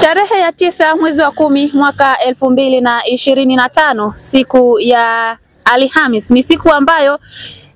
Tarehe ya 9 mwezi wa 10 mwaka 2025, siku ya Alhamis, ni siku ambayo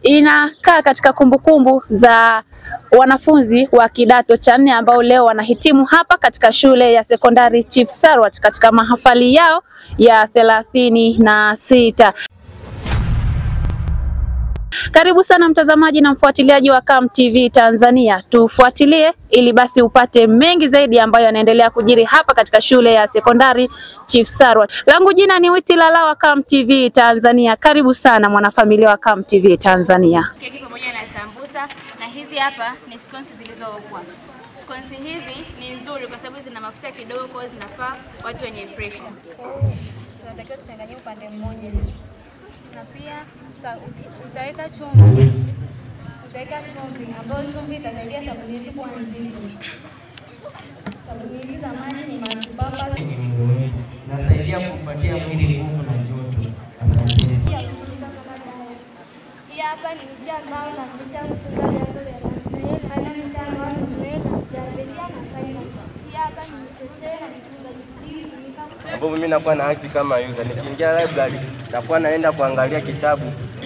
inakaa katika kumbukumbu za wanafunzi wa kidato cha 4 ambao leo wanahitimu hapa katika shule ya sekondari Chief Sarwat katika mahafali yao ya 36. Karibu sana mtazamaji na mfuatiliaji wa Come TV Tanzania. Tufuatilie ili basi upate mengi zaidi ambayo yanaendelea kujiri hapa katika shule ya sekondari Chief Sarwat. Langu jina ni Witi Lala wa Come TV Tanzania. Karibu sana mwanafamilia wa Come TV Tanzania. Keki pamoja na sambusa, na hizi hapa ni scones zilizookwa. Scones hizi ni nzuri kwa sababu zina mafuta kidogo, kwa hiyo zinafaa watu wenye pressure. Tunatakiwa tuchanganye upande mmoja. Na pia utaweka chumvi. Utaweka chumvi ambayo chumvi itasaidia sabuni yetu kuwa nzito. Sabuni hizi za maji ni matubaba. Nasaidia kupatia mwili nguvu na joto. Asante. Hii hapa ni mja ambao na mja mtunza vyanzo vya maji. Na fanya mtano wa kuweka ya belia na finance. Hii hapa ni misesere na mikunda hii Ambapo mimi nakuwa na haki kama user, nikiingia library nakuwa naenda kuangalia kitabu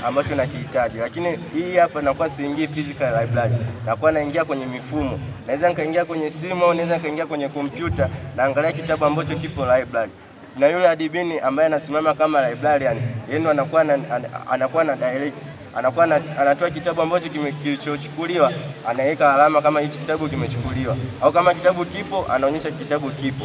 ambacho nakihitaji. Lakini hii hapa nakuwa siingii physical library, nakuwa naingia kwenye mifumo. Naweza nikaingia kwenye simu au naweza nikaingia kwenye kompyuta naangalia kitabu ambacho kipo library. Na yule adibini ambaye anasimama kama librarian, yeye ndo anakuwa na direct, anatoa kitabu ambacho kilichochukuliwa, anaweka alama kama hichi kitabu kimechukuliwa, au kama kitabu kipo anaonyesha kitabu kipo.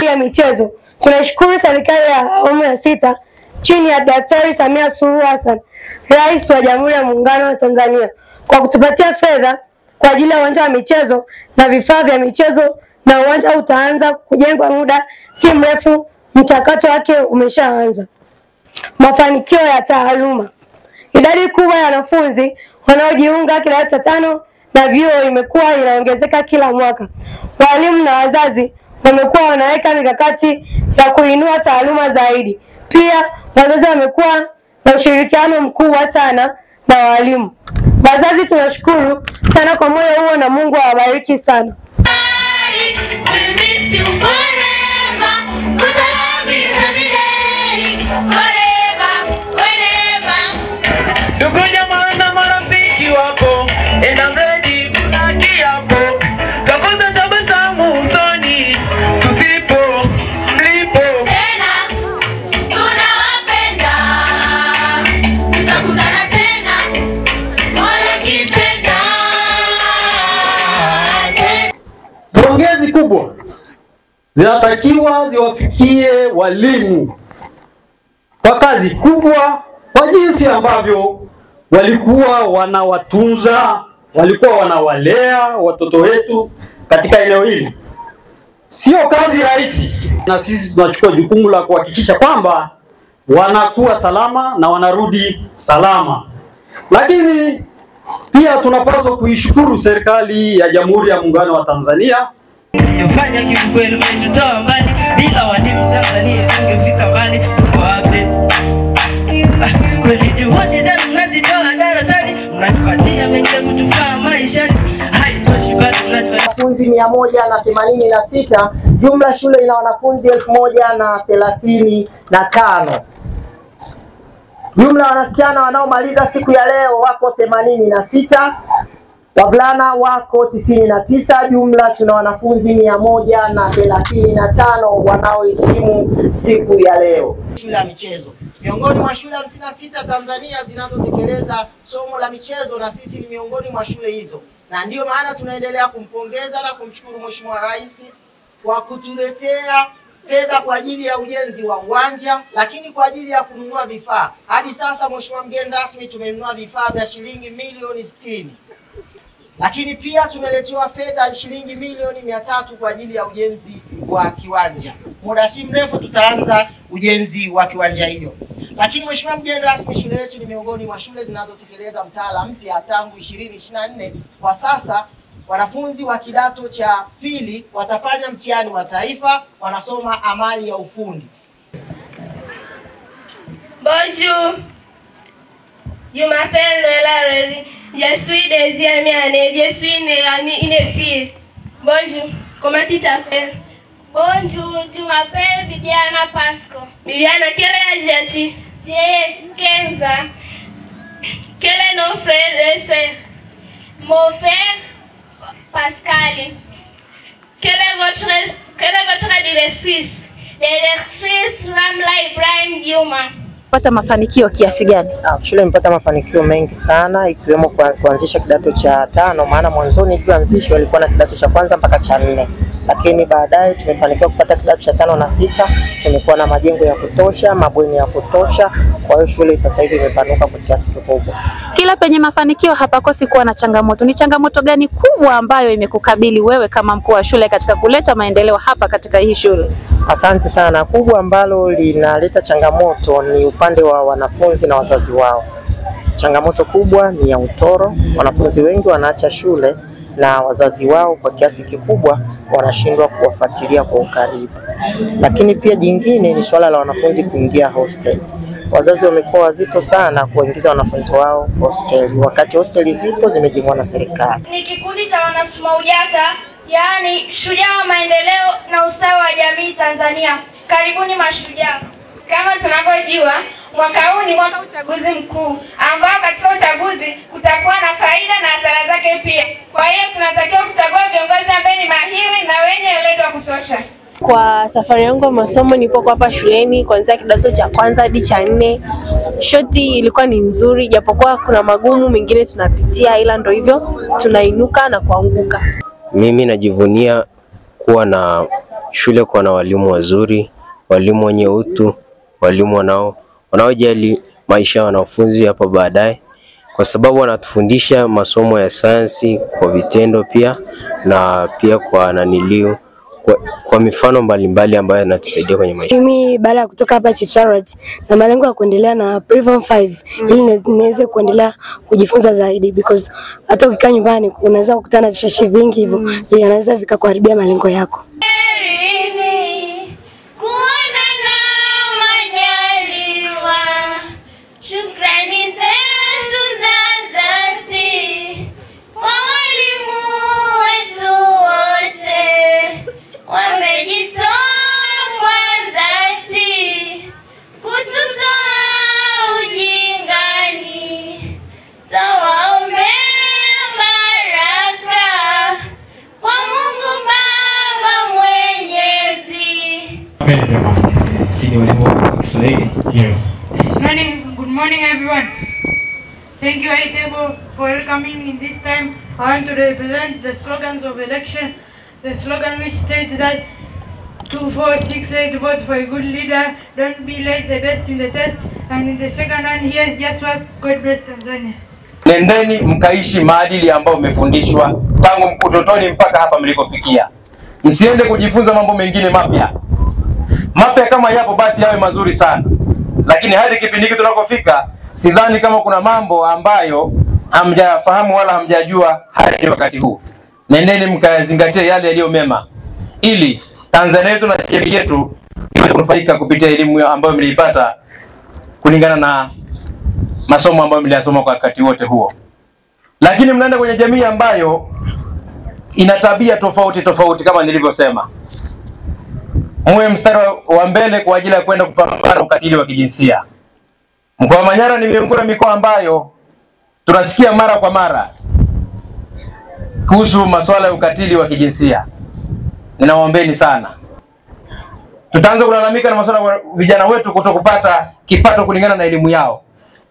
Ya michezo, tunashukuru serikali ya awamu ya 6 chini ya Daktari Samia Suluhu Hassan, Rais wa Jamhuri ya Muungano wa Tanzania, kwa kutupatia fedha kwa ajili ya uwanja wa michezo na vifaa vya michezo, na uwanja utaanza kujengwa muda si mrefu, mchakato wake umeshaanza. Mafanikio ya taaluma. Idadi kubwa ya wanafunzi wanaojiunga kidato cha 5 na vyuo imekuwa inaongezeka kila mwaka. Walimu na wazazi wamekuwa wanaweka mikakati ya kuinua taaluma zaidi. Pia wazazi wamekuwa na ushirikiano mkubwa sana na walimu. Wazazi tunashukuru sana kwa moyo huo na Mungu awabariki sana. Ndugu jamaa na marafiki wako, and I'm ready kunaki hapo. Takoza tabasamu usoni, tusipo mlipo. tena tunawapenda. Tutakutana tena. Mola kipenda. Pongezi kubwa zinatakiwa ziwafikie walimu kwa kazi kubwa, kwa jinsi ambavyo walikuwa wanawatunza, walikuwa wanawalea watoto wetu katika eneo hili. Sio kazi rahisi, na sisi tunachukua jukumu la kuhakikisha kwamba wanakuwa salama na wanarudi salama. Lakini pia tunapaswa kuishukuru serikali ya Jamhuri ya Muungano wa Tanzania. Fanya kiukweli umetutoa mbali, bila walimu Tanzania isingefika mbali. Kweli juhudi zenu mnazitoa darasani, mnatupatia mengi ya kutufaa maishani. Haitoshi bado wanafunzi 186, jumla shule ina wanafunzi 1035. Jumla wasichana wanaomaliza siku ya leo wako 86, wavulana wako 99. Jumla tuna wanafunzi 135 wanaohitimu siku ya leo. Shule ya michezo miongoni mwa shule 56 Tanzania zinazotekeleza somo la michezo, na sisi ni miongoni mwa shule hizo, na ndiyo maana tunaendelea kumpongeza na kumshukuru Mheshimiwa Rais kwa kutuletea fedha kwa ajili ya ujenzi wa uwanja, lakini kwa ajili ya kununua vifaa. Hadi sasa Mheshimiwa mgeni rasmi, tumenunua vifaa vya shilingi milioni 60. Lakini pia tumeletewa fedha shilingi milioni 300 kwa ajili ya ujenzi wa kiwanja. Muda si mrefu tutaanza ujenzi wa kiwanja hiyo. Lakini mheshimiwa mgeni rasmi, shule yetu ni miongoni mwa shule zinazotekeleza mtaala mpya tangu 2024. Kwa sasa wanafunzi wa kidato cha pili watafanya mtihani wa taifa, wanasoma amali ya ufundi. Bonjour. Je m'appelle Noëlla. Je suis deuxième année. Je suis une fille. Bonjour. Comment tu t'appelles? Bonjour, je m'appelle Bibiana Pasco. Bibiana, quel âge as-tu? J'ai 15 ans. Quels sont nos frères et sœurs? Mon frère, Pascal. Quelle est votre directrice? Directrice Ramla Ibrahim Juma. Pata mafanikio kiasi gani? Shule imepata mafanikio mengi sana, ikiwemo kuanzisha kidato cha 5, maana mwanzoni ilianzishwa ilikuwa na kidato cha kwanza mpaka cha 4. Lakini baadaye tumefanikiwa kupata kidato cha 5 na 6. Tumekuwa na majengo ya kutosha, mabweni ya kutosha. Kwa hiyo shule sasa hivi imepanuka kwa kiasi kikubwa. Kila penye mafanikio hapakosi kuwa na changamoto. Ni changamoto gani kubwa ambayo imekukabili wewe kama mkuu wa shule katika kuleta maendeleo hapa katika hii shule? Asante sana. Kubwa ambalo linaleta changamoto ni upande wa wanafunzi na wazazi wao. Changamoto kubwa ni ya utoro. Wanafunzi wengi wanaacha shule na wazazi wao kwa kiasi kikubwa wanashindwa kuwafuatilia kwa ukaribu. Lakini pia jingine ni swala la wanafunzi kuingia hostel. Wazazi wamekuwa wazito sana kuingiza wanafunzi wao hostel, wakati hosteli zipo zimejengwa na serikali. Ni kikundi cha wanasumaujata, yaani shujaa wa maendeleo na ustawi wa jamii Tanzania. Karibuni mashujaa. Kama tunavyojua, mwaka huu ni mwaka uchaguzi mkuu ambao katika uchaguzi kutakuwa na faida na hasara zake pia. Kwa hiyo tunatakiwa kuchagua viongozi ambao ni mahiri na wenye weledi wa kutosha. Kwa safari yangu ya masomo nipo hapa shuleni kuanzia kidato cha kwanza hadi cha 4. Shoti ilikuwa ni nzuri, japokuwa kuna magumu mengine tunapitia, ila ndo hivyo tunainuka na kuanguka. Mimi najivunia kuwa na shule, kuwa na walimu wazuri, walimu wenye utu, walimu wanaojali maisha ya wanafunzi hapo baadaye, kwa sababu wanatufundisha masomo ya sayansi kwa vitendo pia, na pia kwa naniliu kwa mifano mbalimbali ambayo yanatusaidia kwenye maisha. Mimi baada ya kutoka hapa Chief Sarot na malengo ya kuendelea na Preform 5 ili niweze kuendelea kujifunza zaidi, because hata ukikaa nyumbani unaweza kukutana vishashi vingi hivyo vinaweza vikakuharibia malengo yako. Yes. Good morning everyone. Thank you Aitebo for welcoming in this time. I want to represent the slogans of election. The slogan which states that 2468 vote for a good leader, don't be late, the best in the test, and in the second one, here's just what, God bless Tanzania. Nendeni mkaishi maadili ambayo mmefundishwa tangu utotoni mpaka hapa mlikofikia. Msiende kujifunza mambo mengine mapya. Mapya kama yapo basi yawe mazuri sana. Lakini hadi kipindi hiki tunakofika, sidhani kama kuna mambo ambayo hamjafahamu wala hamjajua hadi wakati huu. Nendeni mkazingatie yale yaliyo mema, ili Tanzania yetu na jamii yetu iweze kunufaika kupitia elimu ambayo mliipata kulingana na masomo ambayo mliyasoma kwa wakati wote huo. Lakini mnaenda kwenye jamii ambayo ina tabia tofauti kama nilivyosema. Muwe mstari wa mbele kwa ajili ya kwenda kupambana ukatili wa kijinsia. Mkoa wa Manyara ni miongoni mwa mikoa ambayo tunasikia mara kwa mara kuhusu masuala ya ukatili wa kijinsia. Ninawaombeni sana. Tutaanza kulalamika na masuala ya vijana wetu kutokupata kipato kulingana na elimu yao.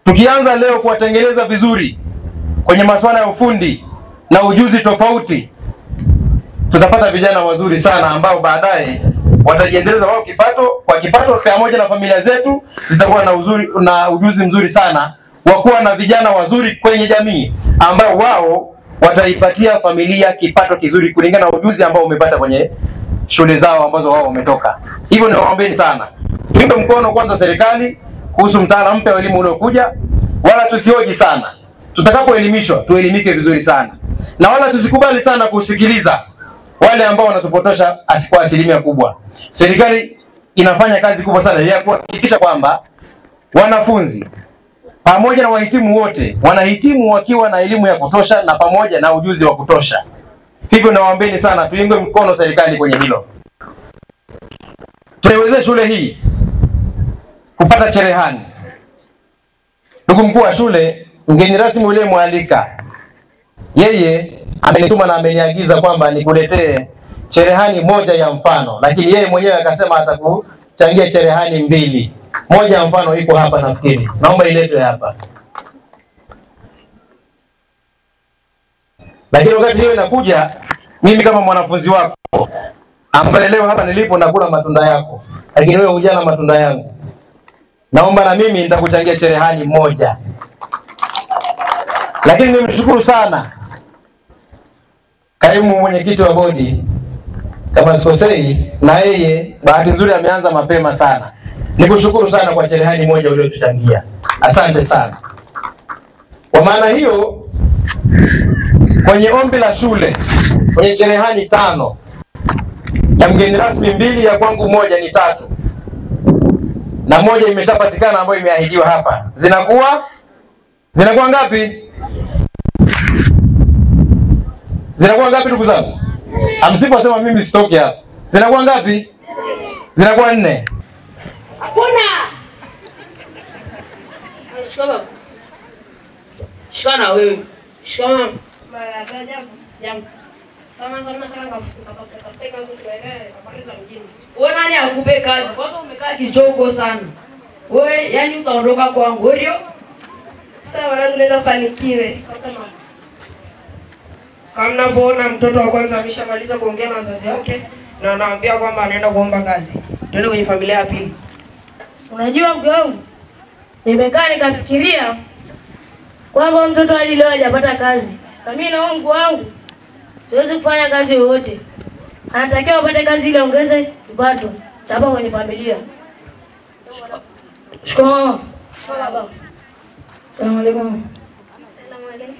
Tukianza leo kuwatengeneza vizuri kwenye masuala ya ufundi na ujuzi tofauti, tutapata vijana wazuri sana ambao baadaye watajiendeleza wao kipato pamoja na familia zetu zitakuwa na ujuzi mzuri sana wa kuwa na vijana wazuri kwenye jamii ambao wao wataipatia familia kipato kizuri kulingana na ujuzi ambao umepata kwenye shule zao ambazo wao wametoka. Hivyo niwaombeni sana. Tuipe mkono kwanza serikali kuhusu mtaala mpya wa elimu uliokuja, wala tusioji sana. Tutakapoelimishwa tuelimike vizuri sana, na wala tusikubali sana kusikiliza wale ambao wanatupotosha kwa asilimia kubwa. Serikali inafanya kazi kubwa sana ya kuhakikisha kwamba wanafunzi pamoja na wahitimu wote wanahitimu wakiwa na elimu ya kutosha na pamoja na ujuzi wa kutosha. Hivyo nawaombeni sana tuinge mkono serikali kwenye hilo. Tuiwezeshe shule hii kupata cherehani. Ndugu mkuu wa shule, mgeni rasmi ule mwalika, yeye amenituma na ameniagiza kwamba nikuletee cherehani moja ya mfano, lakini yeye mwenyewe akasema atakuchangia cherehani 2. Moja ya mfano iko hapa nafikiri. Naomba iletwe hapa. Lakini wakati hiyo inakuja, mimi kama mwanafunzi wako ambaye leo hapa nilipo nakula matunda yako, lakini wewe hujala matunda yangu, naomba na mimi nitakuchangia cherehani 1. Lakini nimshukuru sana kaimu mwenyekiti wa bodi kama sikosei, na yeye bahati nzuri ameanza mapema sana. Nikushukuru sana kwa cherehani 1 uliotuchangia. Asante sana. Kwa maana hiyo, kwenye ombi la shule, kwenye cherehani 5 ya mgeni rasmi 2, ya kwangu 1 ni 3. Na 1 imeshapatikana ambayo imeahidiwa hapa. Zinakuwa ngapi? Zinakuwa ngapi ndugu zangu? Amsiposema mimi sitoki hapa. Zinakuwa ngapi? Zinakuwa 4. Hakuna. Shoma. Shona wewe. Shoma. Mara baada siam. Sama kama kafuta kazi wewe kapaliza mjini. Wewe nani akupe kazi? Kwanza umekaa kijogo sana. Wewe yani utaondoka kwangu ndio? Sasa wanangu nenda fanikiwe. Sasa mama. Kama mnavyoona mtoto wa kwanza ameshamaliza kuongea na wazazi wake na anaambia kwamba anaenda kuomba kazi. Twende kwenye familia ya pili. Unajua mke wangu, nimekaa nikafikiria kwamba mtoto hadi leo hajapata kazi. Na mimi na wangu siwezi kufanya kazi yoyote. Anatakiwa apate kazi ili aongeze kipato cha hapa kwenye familia. Shukuru mama. Baba. Asalamu alaykum. Asalamu alaykum.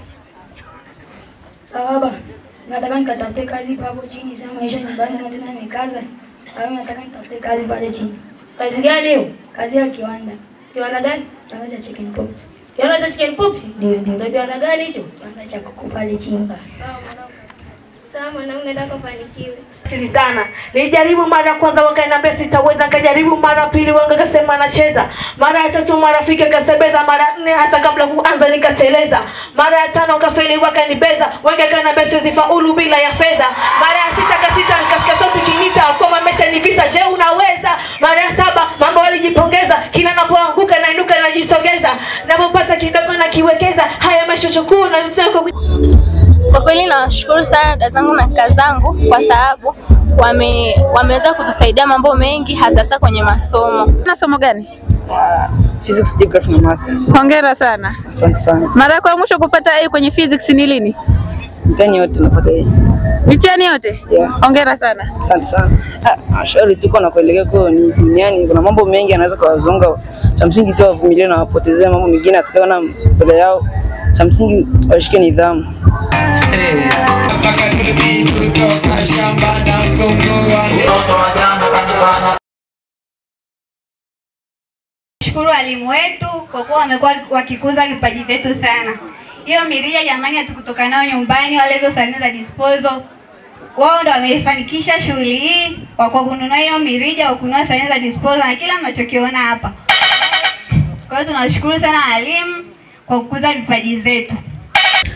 Sawa baba, nataka nikatafute kazi papo chini, sasa maisha nyumbani na tena nimekaza. Au nataka nikatafute kazi pale chini. Kazi gani hiyo? Kazi ya kiwanda. Kiwanda gani? Kiwanda cha chicken pox. Kiwanda cha chicken pox? Ndio. Ndio kiwanda gani hicho? Kiwanda cha kuku pale chini. Sawa mwanangu. Sawa mwanangu, nataka kufanikiwa. Sitili sana. Nilijaribu mara ya kwanza wakaniambia sitaweza, nikajaribu mara ya pili wakasema nacheza. Mara ya tatu marafiki wakasebeza, mara 4 hata kabla kuanza nikateleza. Mara ya 5 wakafeli wakanibeza, wakaniambia siwezi faulu bila ya fedha. Mara ya 6 kasita nikasikia sauti kinita, kama ameshanivita, je unaweza? Mara ya 7 mambo walijipongeza, kila napoanguka nainuka najisogeza. Napopata kidogo na kiwekeza, haya mashochukuu na mtako. Kwa kweli nawashukuru sana dada zangu na kaka zangu kwa sababu wameweza kutusaidia mambo mengi hasa kwenye masomo. Na somo gani? Physics, geography na math. Hongera sana. Asante sana. Mara yako ya mwisho kupata A kwenye physics ni lini? Mtihani yote napata A. Mitihani yote? Yeah. Hongera sana. Asante sana. Shauri tuko na kuelekea kwa ni duniani kuna mambo mengi yanaweza kuwazonga. Cha msingi tu wavumilie na wapotezee mambo mengine atakayoona mbele yao. Cha msingi washike nidhamu. Shukuru walimu wetu kwa kuwa wamekuwa wakikuza vipaji vyetu sana. Hiyo mirija jamani hatukutoka nayo nyumbani, wale hizo sahani za disposal. Wao ndo wamefanikisha shughuli hii kwa kununua hiyo mirija, kwa kununua sahani za disposal na kila mnachokiona hapa. Kwa hiyo tunashukuru sana walimu kwa kukuza vipaji zetu.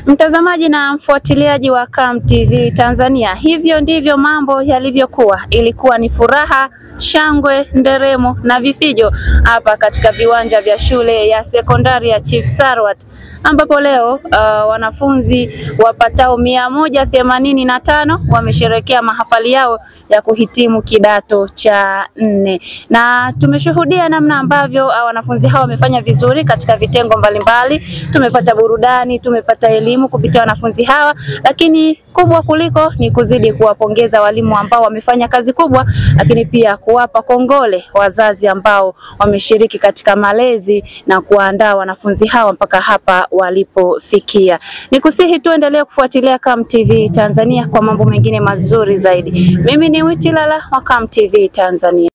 Mtazamaji na mfuatiliaji wa Come TV Tanzania, hivyo ndivyo mambo yalivyokuwa. Ilikuwa ni furaha, shangwe, nderemo na vifijo hapa katika viwanja vya shule ya sekondari ya Chief Sarwat, ambapo leo wanafunzi wapatao 185 wamesherehekea mahafali yao ya kuhitimu kidato cha 4. Na tumeshuhudia namna ambavyo wanafunzi hao wamefanya vizuri katika vitengo mbalimbali. Tumepata burudani, tumepata elimu elimu kupitia wanafunzi hawa, lakini kubwa kuliko ni kuzidi kuwapongeza walimu ambao wamefanya kazi kubwa, lakini pia kuwapa kongole wazazi ambao wameshiriki katika malezi na kuandaa wanafunzi hawa mpaka hapa walipofikia. Nikusihi tuendelee kufuatilia Come TV Tanzania kwa mambo mengine mazuri zaidi. Mimi ni Witilala wa Come TV Tanzania.